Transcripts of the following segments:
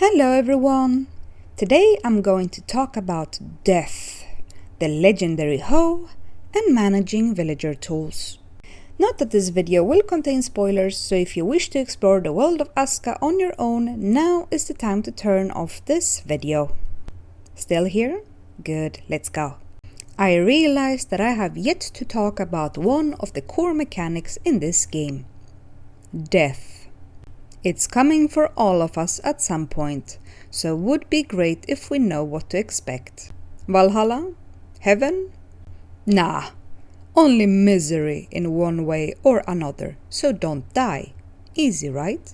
Hello everyone! Today I'm going to talk about death, the legendary hoe, and managing villager tools. Note that this video will contain spoilers, so if you wish to explore the world of Aska on your own, now is the time to turn off this video. Still here? Good, let's go. I realized that I have yet to talk about one of the core mechanics in this game. Death. It's coming for all of us at some point, so would be great if we know what to expect. Valhalla? Heaven? Nah, only misery in one way or another, so don't die. Easy, right?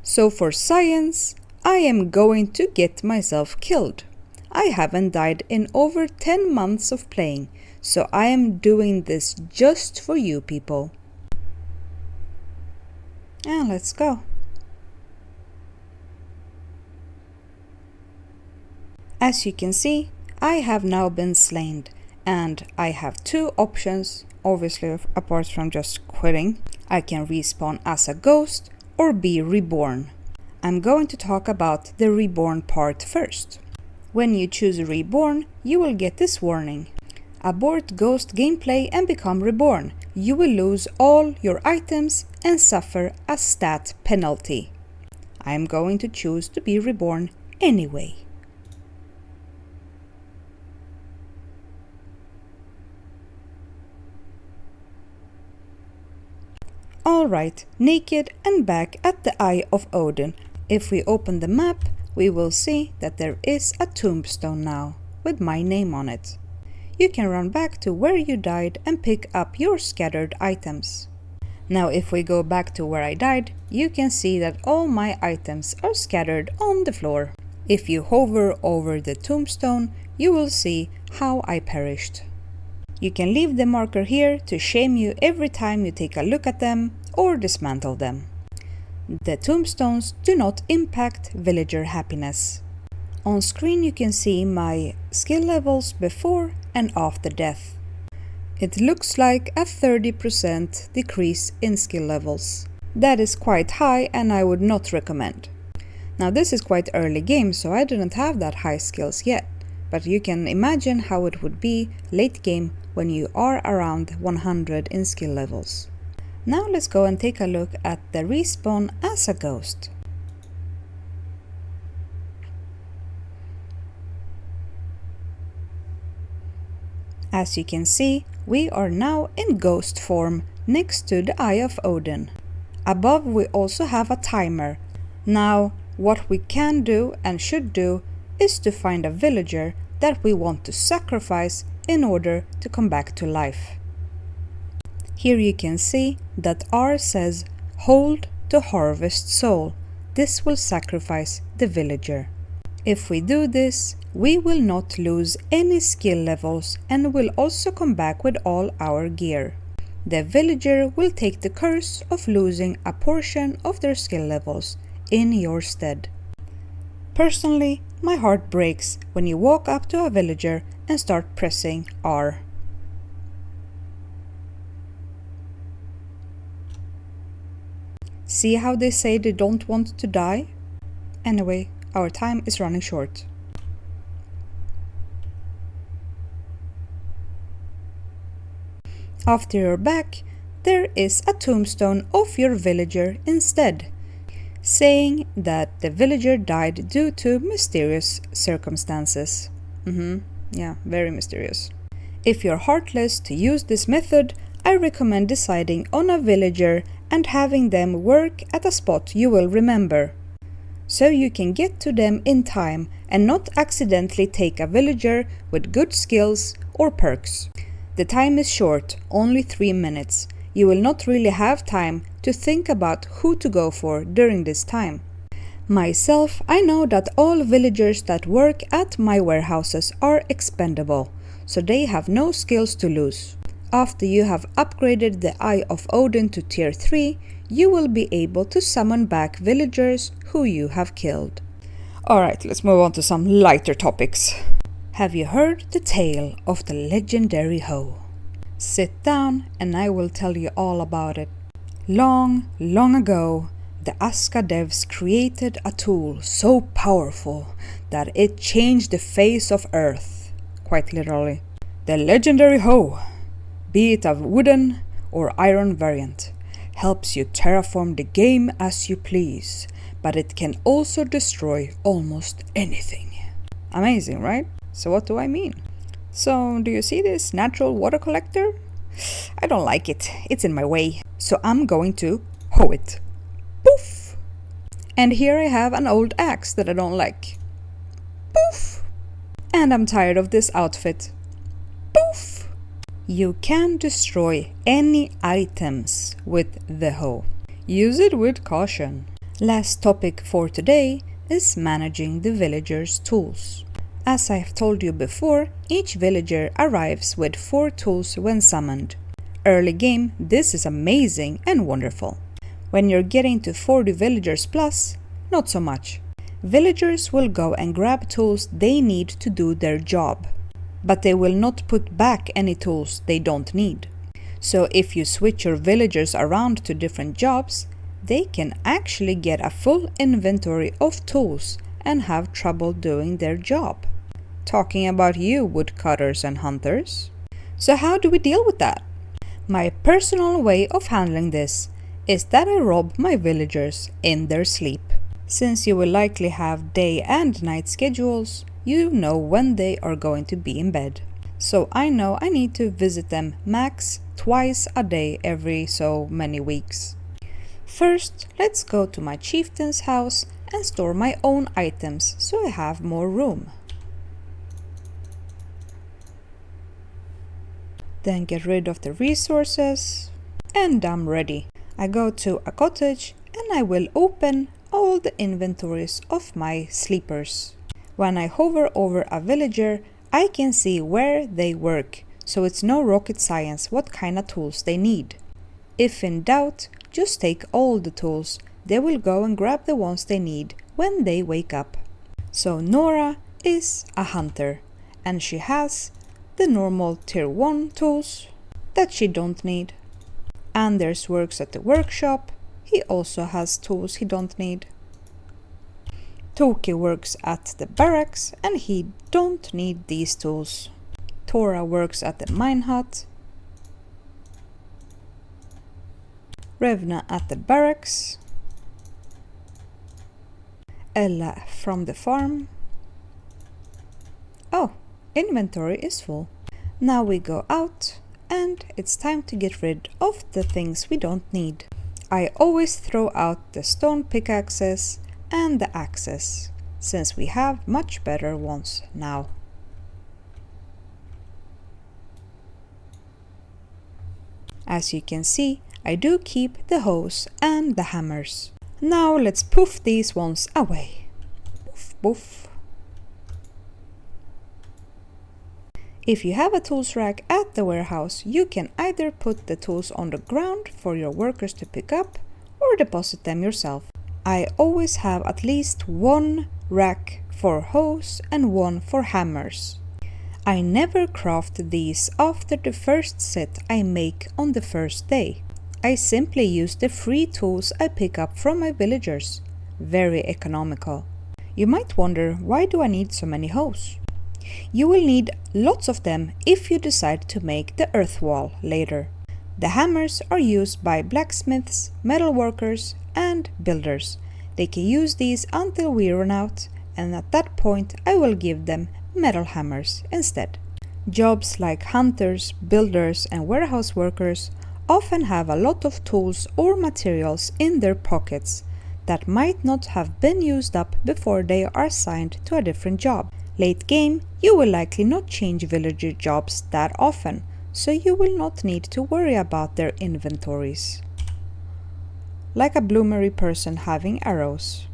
So for science, I am going to get myself killed. I haven't died in over 10 months of playing, so I am doing this just for you people. And let's go. As you can see, I have now been slain, and I have two options, obviously apart from just quitting. I can respawn as a ghost or be reborn. I'm going to talk about the reborn part first. When you choose reborn, you will get this warning. Abort ghost gameplay and become reborn. You will lose all your items and suffer a stat penalty. I am going to choose to be reborn anyway. Alright, naked and back at the Eye of Odin. If we open the map, we will see that there is a tombstone now, with my name on it. You can run back to where you died and pick up your scattered items. Now if we go back to where I died, you can see that all my items are scattered on the floor. If you hover over the tombstone, you will see how I perished. You can leave the marker here to shame you every time you take a look at them or dismantle them. The tombstones do not impact villager happiness. On screen you can see my skill levels before and after death. It looks like a 30% decrease in skill levels. That is quite high and I would not recommend. Now this is quite early game, so I didn't have that high skills yet, but you can imagine how it would be late game when you are around 100 in skill levels. Now let's go and take a look at the respawn as a ghost. As you can see, we are now in ghost form next to the Eye of Odin. Above we also have a timer. Now what we can do and should do is to find a villager that we want to sacrifice in order to come back to life. Here you can see that R says hold to harvest soul. This will sacrifice the villager. If we do this, we will not lose any skill levels and will also come back with all our gear. The villager will take the curse of losing a portion of their skill levels in your stead. Personally, my heart breaks when you walk up to a villager and start pressing R. See how they say they don't want to die? Anyway, our time is running short. After you're back, there is a tombstone of your villager instead, saying that the villager died due to mysterious circumstances. Yeah, very mysterious. If you're heartless to use this method, I recommend deciding on a villager and having them work at a spot you will remember, so you can get to them in time and not accidentally take a villager with good skills or perks. The time is short, only 3 minutes. You will not really have time to think about who to go for during this time. Myself, I know that all villagers that work at my warehouses are expendable, so they have no skills to lose. After you have upgraded the Eye of Odin to tier 3, you will be able to summon back villagers who you have killed. Alright, let's move on to some lighter topics. Have you heard the tale of the legendary hoe? Sit down and I will tell you all about it. Long, long ago, The Aska devs created a tool so powerful that it changed the face of Earth, quite literally. The legendary hoe, be it a wooden or iron variant, helps you terraform the game as you please, but it can also destroy almost anything. Amazing, right? So what do I mean? So do you see this natural water collector? I don't like it. It's in my way. So I'm going to hoe it. Poof! And here I have an old axe that I don't like. Poof! And I'm tired of this outfit. Poof! You can destroy any items with the hoe. Use it with caution. Last topic for today is managing the villagers' tools. As I've told you before, each villager arrives with 4 tools when summoned. Early game, this is amazing and wonderful. When you're getting to 40 villagers plus, not so much. Villagers will go and grab tools they need to do their job, but they will not put back any tools they don't need. So if you switch your villagers around to different jobs, they can actually get a full inventory of tools and have trouble doing their job. Talking about you, woodcutters and hunters. So how do we deal with that? My personal way of handling this is that I rob my villagers in their sleep. Since you will likely have day and night schedules, you know when they are going to be in bed. So I know I need to visit them max twice a day every so many weeks. First, let's go to my chieftain's house and store my own items so I have more room. Then get rid of the resources, and I'm ready. I go to a cottage and I will open all the inventories of my sleepers. When I hover over a villager, I can see where they work, so it's no rocket science what kind of tools they need. If in doubt, just take all the tools. They will go and grab the ones they need when they wake up. So Nora is a hunter, and she has the normal tier 1 tools that she don't need. Anders works at the workshop. He also has tools he don't need. Toki works at the barracks and he don't need these tools. Tora works at the mine hut. Revna at the barracks. Ella from the farm. Oh, inventory is full. Now we go out and it's time to get rid of the things we don't need. I always throw out the stone pickaxes and the axes, since we have much better ones now. As you can see, I do keep the hoes and the hammers. Now let's poof these ones away. Poof, poof. If you have a tools rack at the warehouse, you can either put the tools on the ground for your workers to pick up or deposit them yourself. I always have at least 1 rack for hoes and 1 for hammers. I never craft these after the first set I make on the first day. I simply use the free tools I pick up from my villagers. Very economical. You might wonder, why do I need so many hoes? You will need lots of them if you decide to make the earth wall later. The hammers are used by blacksmiths, metal workers and builders. They can use these until we run out, and at that point I will give them metal hammers instead. Jobs like hunters, builders and warehouse workers often have a lot of tools or materials in their pockets that might not have been used up before they are assigned to a different job. Late game, you will likely not change villager jobs that often, so you will not need to worry about their inventories. Like a bloomery person having arrows.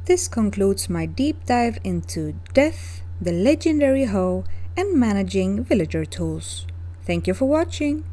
This concludes my deep dive into Death, the legendary hoe, and managing villager tools. Thank you for watching.